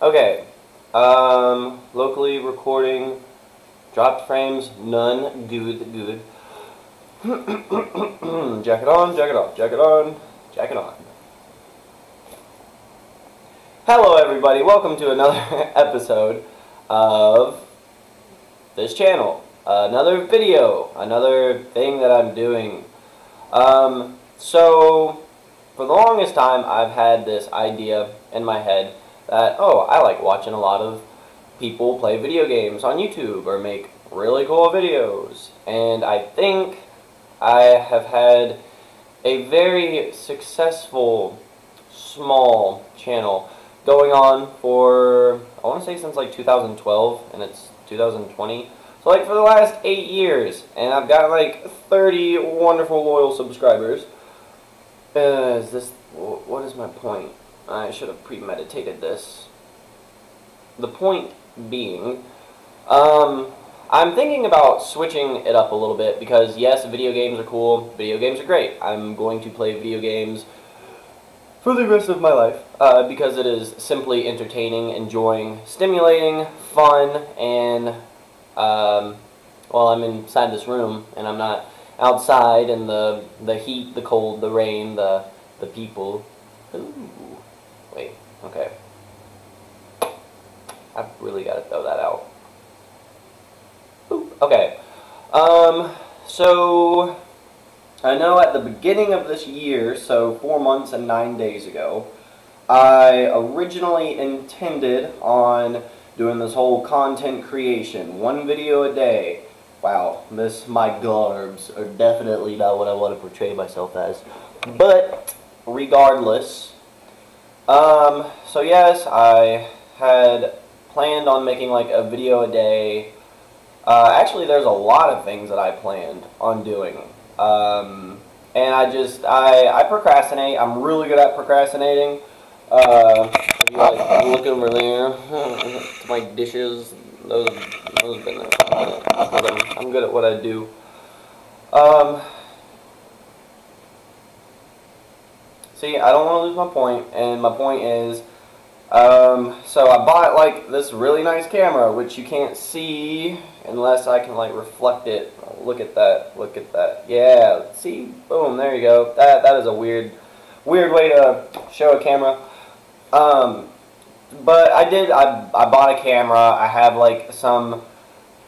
Okay. Locally recording. Dropped frames. None. Good. Good. Jacket on. Jacket off. Jacket on. Jacket on. Hello, everybody. Welcome to another episode of this channel. Another video. Another thing that I'm doing. So, for the longest time, I've had this idea in my head that, I like watching a lot of people play video games on YouTube or make really cool videos. And I think I have had a very successful, small channel going on for, I want to say since like 2012, and it's 2020. So like for the last 8 years, and I've got like 30 wonderful loyal subscribers. What is my point? I should have premeditated this. The point being, I'm thinking about switching it up a little bit because yes, video games are cool, video games are great. I'm going to play video games for the rest of my life because it is simply entertaining, enjoying, stimulating, fun, and well, I'm inside this room and I'm not outside in the heat, the cold, the rain, the people. Ooh. Wait, okay. I've really got to throw that out. Ooh, okay. So I know at the beginning of this year, so 4 months and 9 days ago, I originally intended on doing this whole content creation, 1 video a day. Wow, my garbs are definitely not what I want to portray myself as. But regardless, so yes, I had planned on making like a video a day. Actually, there's a lot of things that I planned on doing. And I procrastinate. I'm really good at procrastinating. If you like look over there, to my dishes, those have been there for a minute. I'm good at what I do. See, I don't want to lose my point, and my point is, so I bought like this really nice camera, which you can't see unless I can like reflect it. Look at that, look at that. Yeah, see, boom, there you go. That is a weird way to show a camera. But I bought a camera. I have like some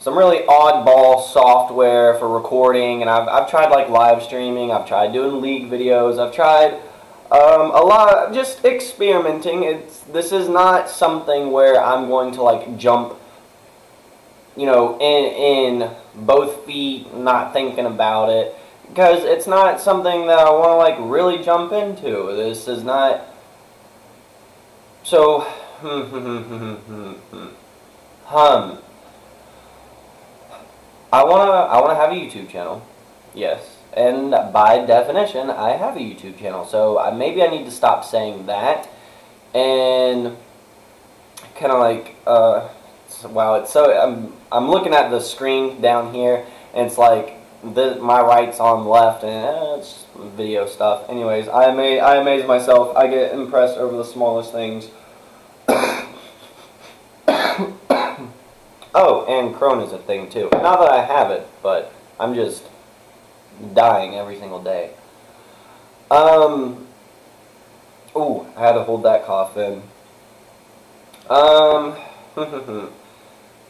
really oddball software for recording, and I've tried like live streaming. I've tried doing League videos. I've tried a lot of just experimenting. This is not something where I'm going to like jump, you know, in both feet, not thinking about it, because it's not something that I want to like really jump into. This is not. So, I wanna have a YouTube channel, yes, and by definition, I have a YouTube channel. So maybe I need to stop saying that, and kind of like, wow, it's so I'm looking at the screen down here, and it's like my right's on left, and it's video stuff. Anyways, I amaze myself. I get impressed over the smallest things. Oh, and Crohn is a thing too. Not that I have it, but I'm just dying every single day. Ooh, I had to hold that cough in.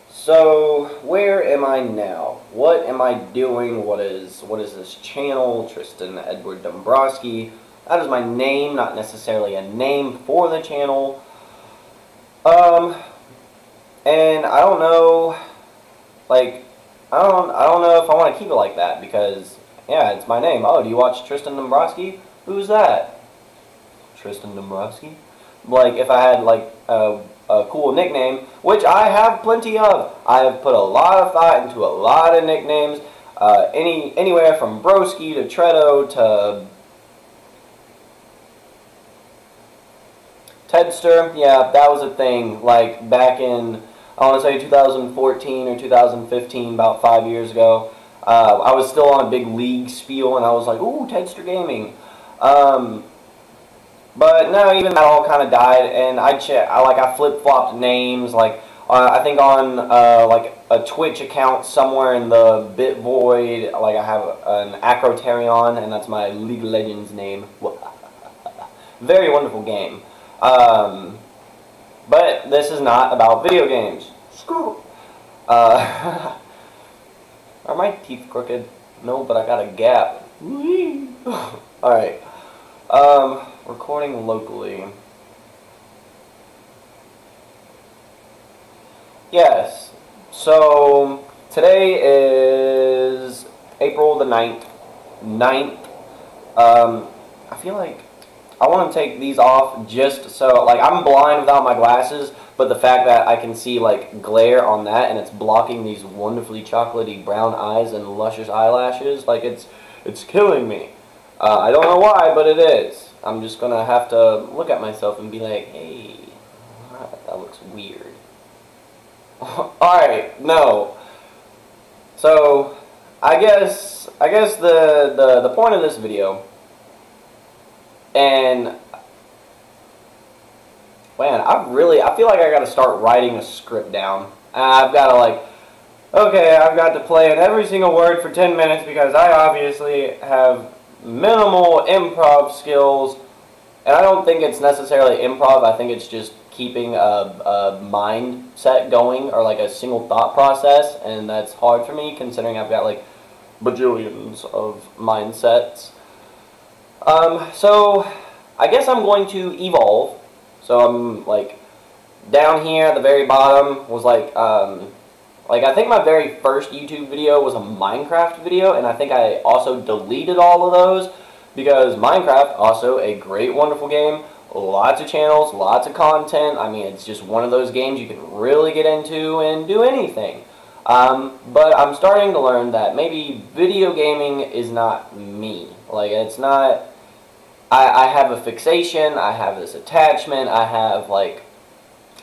So, where am I now? What am I doing? What is this channel? Tristan Edward Dombrowski. That is my name, not necessarily a name for the channel. And I don't know, like, I don't know if I want to keep it like that, because, yeah, it's my name. Oh, do you watch Tristan Dombrowski? Who's that? Tristan Dombrowski? Like, if I had, like, a cool nickname, which I have plenty of. I have put a lot of thought into a lot of nicknames, anywhere from Broski to Tredo to Tedster. Yeah, that was a thing, like, back in, I want to say 2014 or 2015, about 5 years ago. I was still on a big League spiel, and I was like, ooh, Tedster Gaming. But no, even that all kind of died, and I flip-flopped names, like, I think on, like, a Twitch account somewhere in the Bit Void, like, I have an Acrotarion, and that's my League of Legends name. Very wonderful game. But this is not about video games. Screw. Are my teeth crooked? No, but I got a gap. Alright. Recording locally. Yes. So, today is April the 9th. I feel like I want to take these off just so, like, I'm blind without my glasses, but the fact that I can see, like, glare on that and it's blocking these wonderfully chocolatey brown eyes and luscious eyelashes, like, it's killing me. I don't know why, but it is. I'm just gonna have to look at myself and be like, hey, that looks weird. Alright, no. So, I guess the point of this video, and man, I feel like I gotta start writing a script down. I've gotta, like, okay, I've got to play in every single word for 10 minutes because I obviously have minimal improv skills, and I don't think it's necessarily improv. I think it's just keeping a mindset going, or like a single thought process, and that's hard for me considering I've got like bajillions of mindsets. So I guess I'm going to evolve. So I'm like down here at the very bottom was like I think my very first YouTube video was a Minecraft video, and I think I also deleted all of those because Minecraft, also a great, wonderful game, lots of channels, lots of content. I mean, it's just one of those games you can really get into and do anything. But I'm starting to learn that maybe video gaming is not me. Like, it's not, I have a fixation, I have this attachment, I have like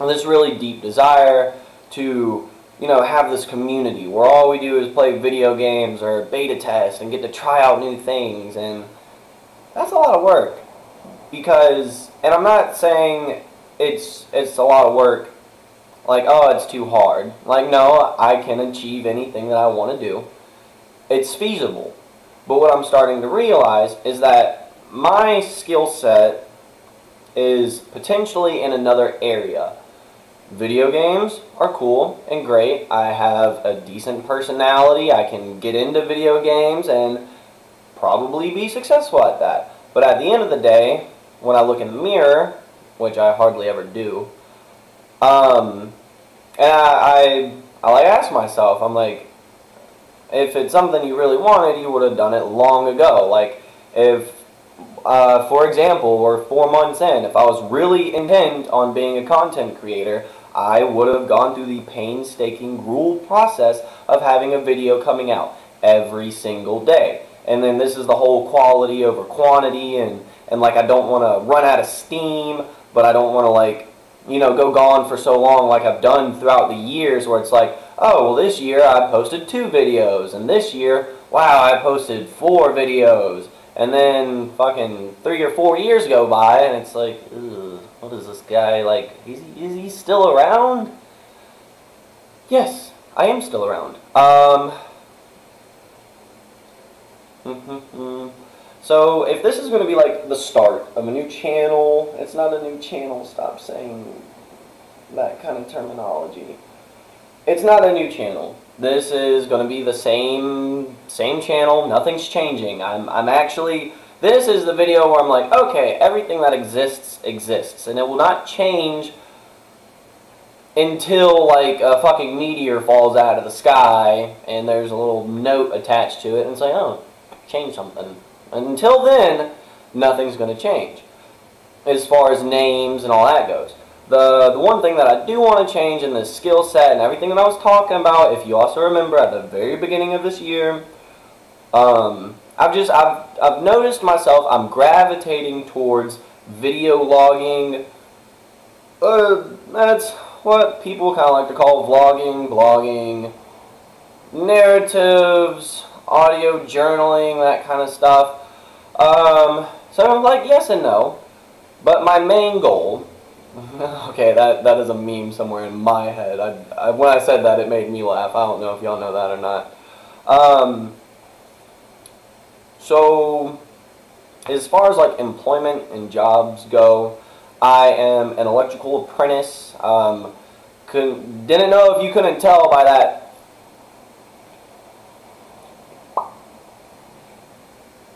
this really deep desire to, you know, have this community where all we do is play video games or beta test and get to try out new things, and that's a lot of work. Because, and I'm not saying it's a lot of work like, oh, it's too hard. Like, no, I can achieve anything that I want to do. It's feasible. But what I'm starting to realize is that my skill set is potentially in another area. Video games are cool and great. I have a decent personality. I can get into video games and probably be successful at that. But at the end of the day, when I look in the mirror, which I hardly ever do, and I like ask myself, I'm like, if it's something you really wanted, you would have done it long ago. Like, if, for example, we're 4 months in, if I was really intent on being a content creator, I would have gone through the painstaking, gruel process of having a video coming out every single day. And then this is the whole quality over quantity, and like, I don't want to run out of steam, but I don't want to, like, you know, go gone for so long like I've done throughout the years, where it's like, oh, well, this year I posted 2 videos, and this year, wow, I posted 4 videos, and then fucking 3 or 4 years go by, and it's like, ugh, what is this guy, like, is he still around? Yes, I am still around. So, if this is going to be like the start of a new channel, it's not a new channel, stop saying that kind of terminology. It's not a new channel. This is going to be the same channel, nothing's changing. I'm actually, this is the video where I'm like, okay, everything that exists, and it will not change until, like, a fucking meteor falls out of the sky, and there's a little note attached to it, and it's like, oh, change something. Until then, nothing's going to change as far as names and all that goes. The one thing that I do want to change in this skill set and everything that I was talking about, if you also remember at the very beginning of this year, I've noticed myself, I'm gravitating towards video logging. That's what people kind of like to call vlogging, blogging, narratives, audio journaling, that kind of stuff. So I'm like, yes and no. But my main goal, okay, that is a meme somewhere in my head. When I said that, it made me laugh. I don't know if y'all know that or not. So, as far as like employment and jobs go, I am an electrical apprentice. Didn't know if you couldn't tell by that.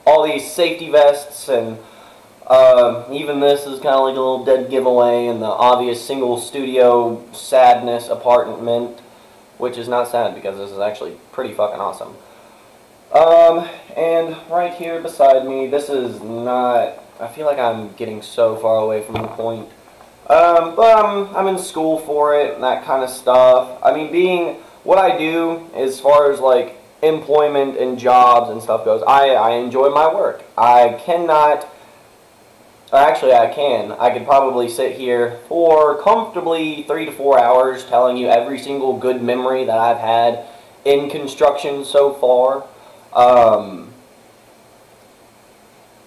All these safety vests and even this is kind of like a little dead giveaway in the obvious single studio sadness apartment, which is not sad because this is actually pretty fucking awesome. And right here beside me, this is not, I feel like I'm getting so far away from the point. But I'm in school for it and that kind of stuff. I mean, being what I do as far as like employment and jobs and stuff goes, I enjoy my work. I cannot, actually I can. I could probably sit here for comfortably 3 to 4 hours telling you every single good memory that I've had in construction so far.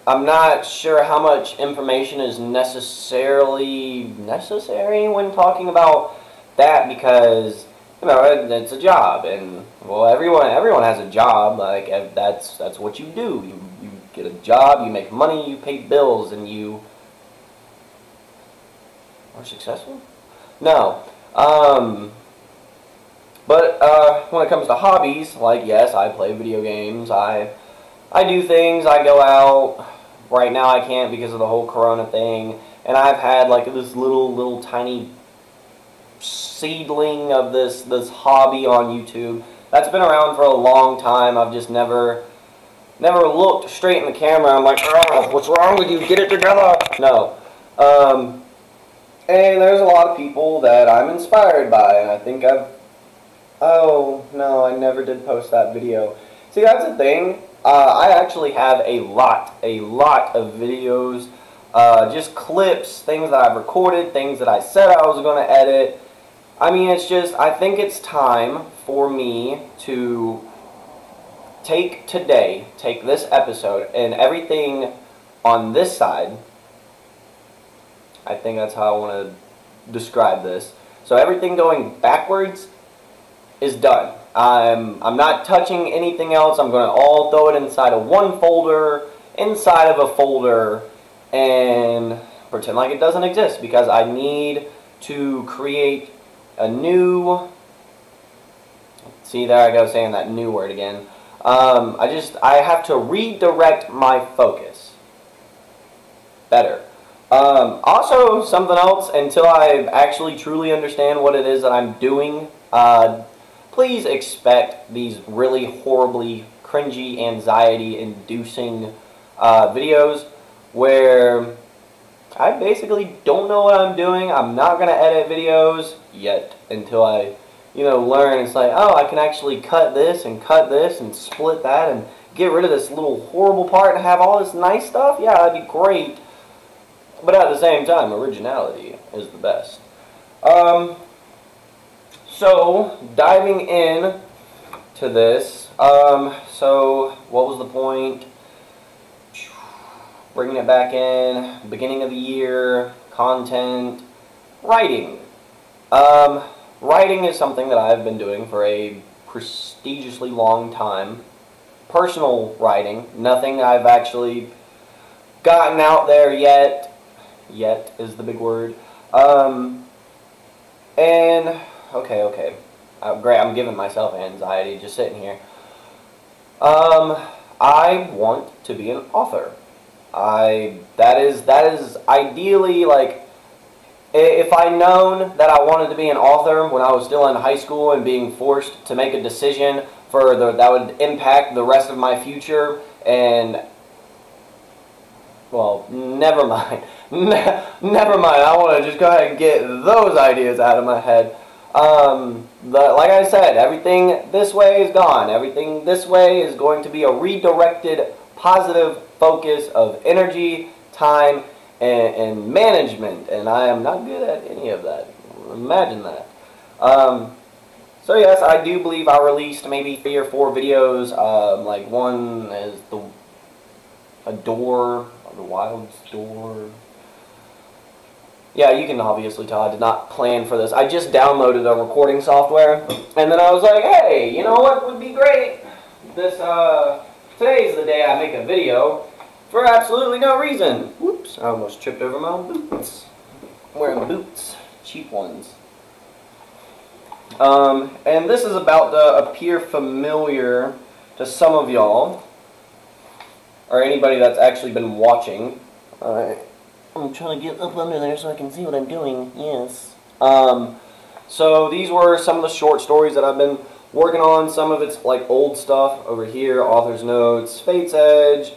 I'm not sure how much information is necessarily necessary when talking about that because, you know, it's a job and, well, everyone has a job. Like, that's what you do. You get a job, you make money, you pay bills, and you are successful? No. But when it comes to hobbies, like, yes, I play video games, I do things, I go out. Right now I can't because of the whole corona thing, and I've had like this little tiny seedling of this hobby on YouTube that's been around for a long time. I've just never looked straight in the camera. I'm like, oh, what's wrong with you? Get it together. No. And there's a lot of people that I'm inspired by, and I think oh, no, I never did post that video. See, that's the thing. I actually have a lot of videos, just clips, things that I've recorded, things that I said I was going to edit. I mean, it's just, I think it's time for me to take this episode, and everything on this side, I think that's how I want to describe this. So everything going backwards is done. I'm not touching anything else. I'm going to all throw it inside of one folder, inside of a folder, and pretend like it doesn't exist because I need to create a new, see, there I go saying that new word again. I have to redirect my focus better. Also, something else, until I actually truly understand what it is that I'm doing, please expect these really horribly cringy, anxiety-inducing videos where I basically don't know what I'm doing. I'm not going to edit videos yet until I, learn. It's like, oh, I can actually cut this and split that and get rid of this little horrible part and have all this nice stuff. Yeah, that'd be great. But at the same time, originality is the best. So, diving in to this, so what was the point? Bringing it back in, beginning of the year, content, writing. Writing is something that I've been doing for a prestigiously long time. Personal writing, nothing I've actually gotten out there yet. Yet is the big word. And okay. Great, I'm giving myself anxiety just sitting here. I want to be an author. That is ideally, like, if I'd known that I wanted to be an author when I was still in high school and being forced to make a decision that would impact the rest of my future, and, well, never mind. Never mind. I want to just go ahead and get those ideas out of my head. Like I said, everything this way is gone. Everything this way is going to be a redirected, positive focus of energy, time, and management. And I am not good at any of that. Imagine that. So yes, I do believe I released maybe 3 or 4 videos. Like one is the Wild Store. Yeah, you can obviously tell I did not plan for this. I just downloaded a recording software, and then I was like, hey, you know what would be great? Today's the day I make a video for absolutely no reason. Whoops, I almost tripped over my own boots. I'm wearing boots, cheap ones. And this is about to appear familiar to some of y'all, or anybody that's actually been watching. Alright, I'm trying to get up under there so I can see what I'm doing, yes. So these were some of the short stories that I've been working on. Some of it's like old stuff over here, author's notes, Fate's Edge,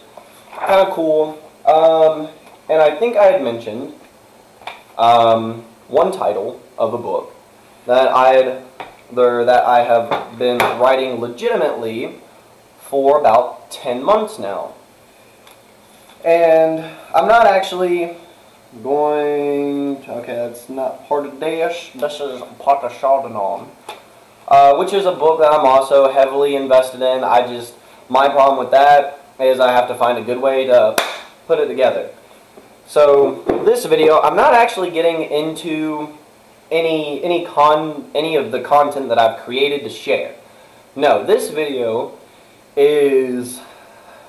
kind of cool. And I think I had mentioned one title of a book that I have been writing legitimately for about 10 months now. And I'm not actually going to, okay, that's not part of this. This is part of Chardonnay, which is a book that I'm also heavily invested in. My problem with that is I have to find a good way to put it together. So this video, I'm not actually getting into any of the content that I've created to share. No, this video is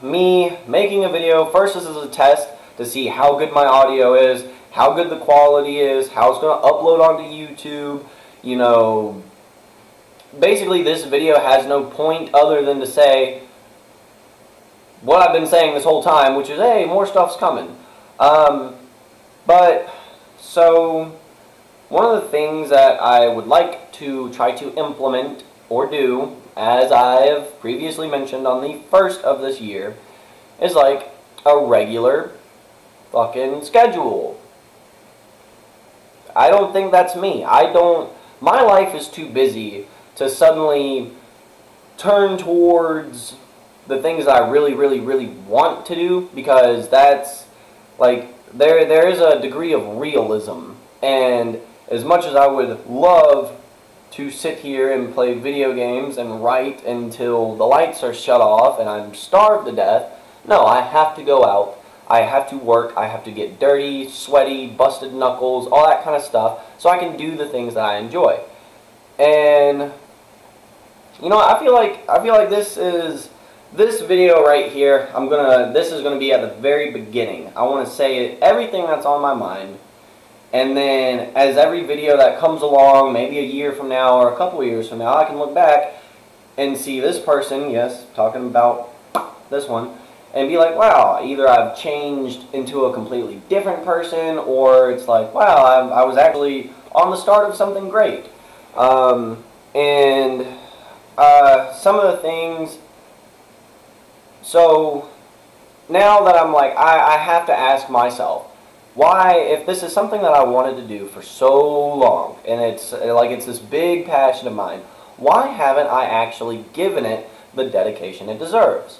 me making a video. First, this is a test to see how good my audio is, how good the quality is, how it's going to upload onto YouTube. You know, basically this video has no point other than to say what I've been saying this whole time, which is, hey, more stuff's coming. So one of the things that I would like to try to implement or do, as I have previously mentioned on the first of this year, is like a regular fucking schedule. I don't think that's me. My life is too busy to suddenly turn towards the things that I really, really, really want to do, because that's, like, there is a degree of realism, and as much as I would love to sit here and play video games and write until the lights are shut off and I'm starved to death, no, I have to go out, I have to work, I have to get dirty, sweaty, busted knuckles, all that kind of stuff, so I can do the things that I enjoy. And you know, I feel like this video right here, this is gonna be at the very beginning. I want to say everything that's on my mind. And then, as every video that comes along, maybe a year from now or a couple of years from now, I can look back and see this person, yes, talking about this one, and be like, wow, either I've changed into a completely different person, or it's like, wow, I was actually on the start of something great. Some of the things, so now that I'm like, I have to ask myself, why, if this is something that I wanted to do for so long, and it's this big passion of mine, why haven't I actually given it the dedication it deserves?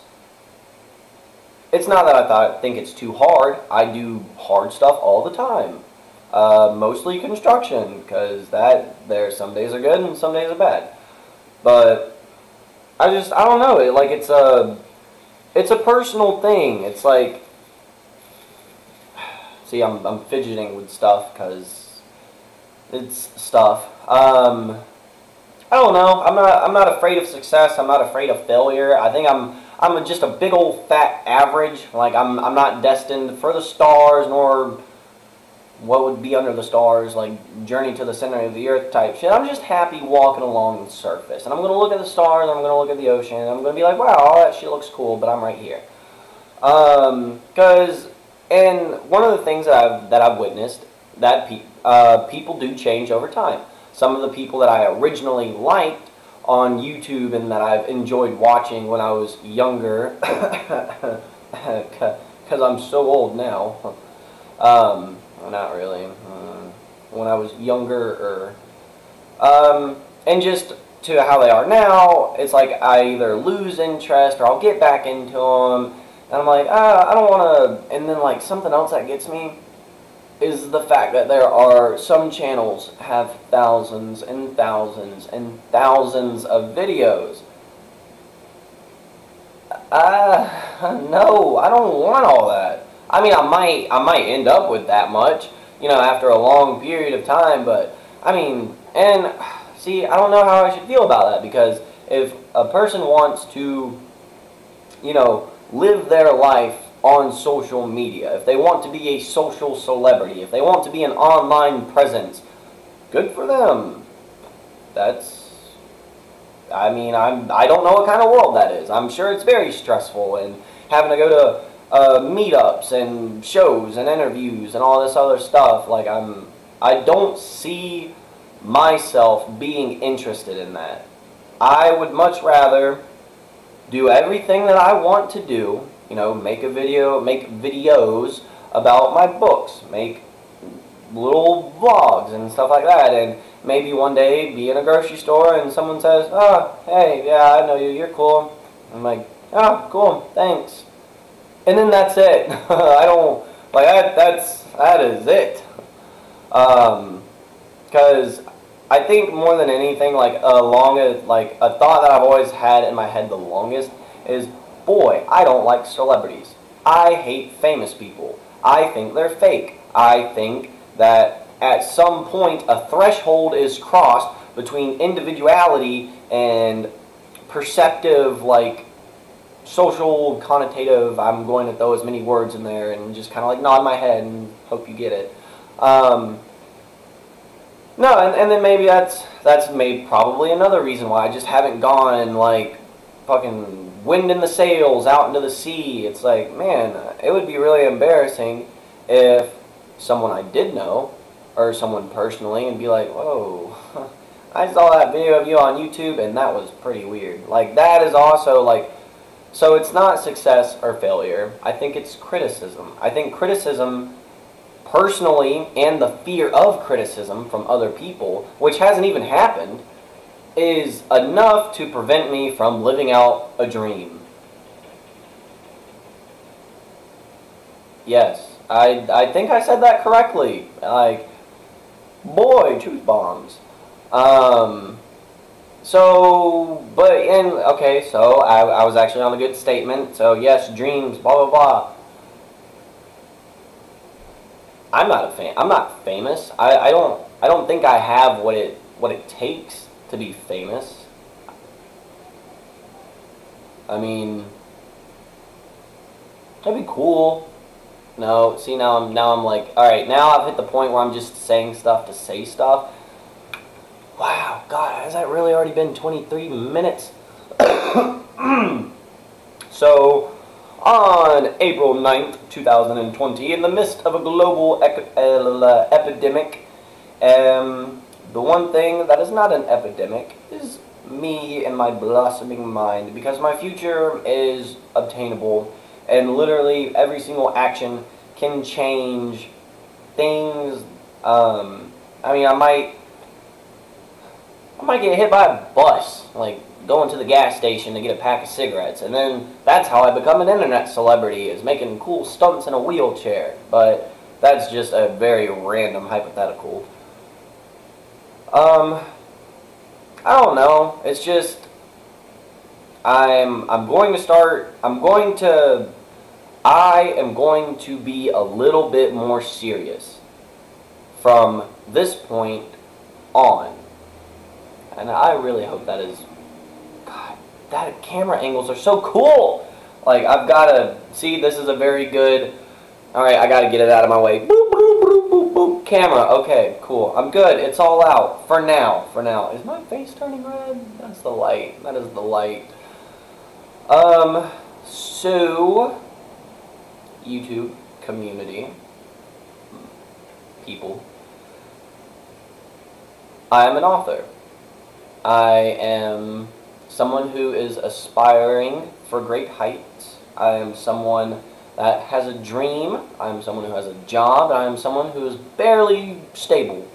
It's not that I think it's too hard. I do hard stuff all the time. Mostly construction, because some days are good and some days are bad. But I don't know, it's a personal thing. It's like, see, I'm fidgeting with stuff because it's stuff. I don't know. I'm not afraid of success. I'm not afraid of failure. I think I'm just a big old fat average. Like I'm not destined for the stars, nor what would be under the stars, like Journey to the Center of the Earth type shit. I'm just happy walking along the surface, and I'm gonna look at the stars. I'm gonna look at the ocean. And I'm gonna be like, wow, all that shit looks cool, but I'm right here. And one of the things that I've witnessed, that people do change over time. Some of the people that I originally liked on YouTube and that I've enjoyed watching when I was younger, because I'm so old now. Not really. When I was younger, and just to how they are now, it's like I either lose interest or I'll get back into them. And I'm like, I don't want to, and then like something else that gets me is the fact that there are some channels have thousands and thousands and thousands of videos. No, I don't want all that. I mean, I might end up with that much, you know, after a long period of time. But I mean, and see, I don't know how I should feel about that, because if a person wants to, you know, live their life on social media, if they want to be a social celebrity, if they want to be an online presence, good for them. That's, I mean, I don't know what kind of world that is. I'm sure it's very stressful, and having to go to meetups and shows and interviews and all this other stuff. Like, I don't see myself being interested in that. I would much rather do everything that I want to do, you know, make videos about my books, make little vlogs and stuff like that, and maybe one day be in a grocery store and someone says, "Oh, hey, yeah, I know you, you're cool." I'm like, "Oh, cool, thanks." And then that's it. I don't, like, that is it. Because I think more than anything, like a thought that I've always had in my head the longest is, boy, I don't like celebrities. I hate famous people. I think they're fake. I think that at some point a threshold is crossed between individuality and perceptive, like, social connotative. I'm going to throw as many words in there and just kind of like nod my head and hope you get it. No, and then maybe that's probably another reason why I just haven't gone, like, fucking wind in the sails out into the sea. It's like, man, it would be really embarrassing if someone I did know, or someone personally, and be like, whoa, I saw that video of you on YouTube and that was pretty weird. Like, that is also, like, so it's not success or failure. I think it's criticism. I think criticism, personally, and the fear of criticism from other people, which hasn't even happened, is enough to prevent me from living out a dream. Yes, I think I said that correctly. Like, boy, truth bombs. Okay, so I was actually on a good statement. So yes, dreams, blah blah blah. I'm not famous. I don't think I have what it takes to be famous. I mean, that'd be cool. No, see, now I'm like, all right, now I've hit the point where I'm just saying stuff to say stuff. Wow, God, has that really already been 23 minutes? So, on April 9th, 2020, in the midst of a global epidemic, the one thing that is not an epidemic is me and my blossoming mind, because my future is obtainable, and literally every single action can change things. I mean, I might get hit by a bus, like going to the gas station to get a pack of cigarettes, and then that's how I become an internet celebrity, is making cool stunts in a wheelchair. But that's just a very random hypothetical. I don't know. It's just I am going to be a little bit more serious from this point on. And I really hope that is, God, that camera angles are so cool. Like, I've got to, see, this is a very good, alright, I got to get it out of my way. Boop, boop, boop, boop, boop, camera, okay, cool. I'm good, it's all out, for now. Is my face turning red? That's the light, that is the light. So, YouTube community, people, I am an author. I am someone who is aspiring for great heights. I am someone that has a dream. I am someone who has a job. And I am someone who is barely stable.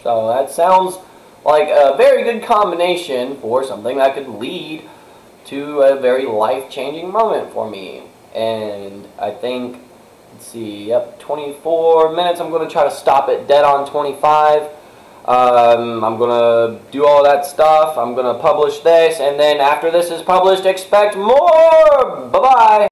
So that sounds like a very good combination for something that could lead to a very life-changing moment for me. And I think, let's see, yep, 24 minutes. I'm going to try to stop it dead on 25. I'm gonna do all that stuff. I'm gonna publish this, and then after this is published, expect more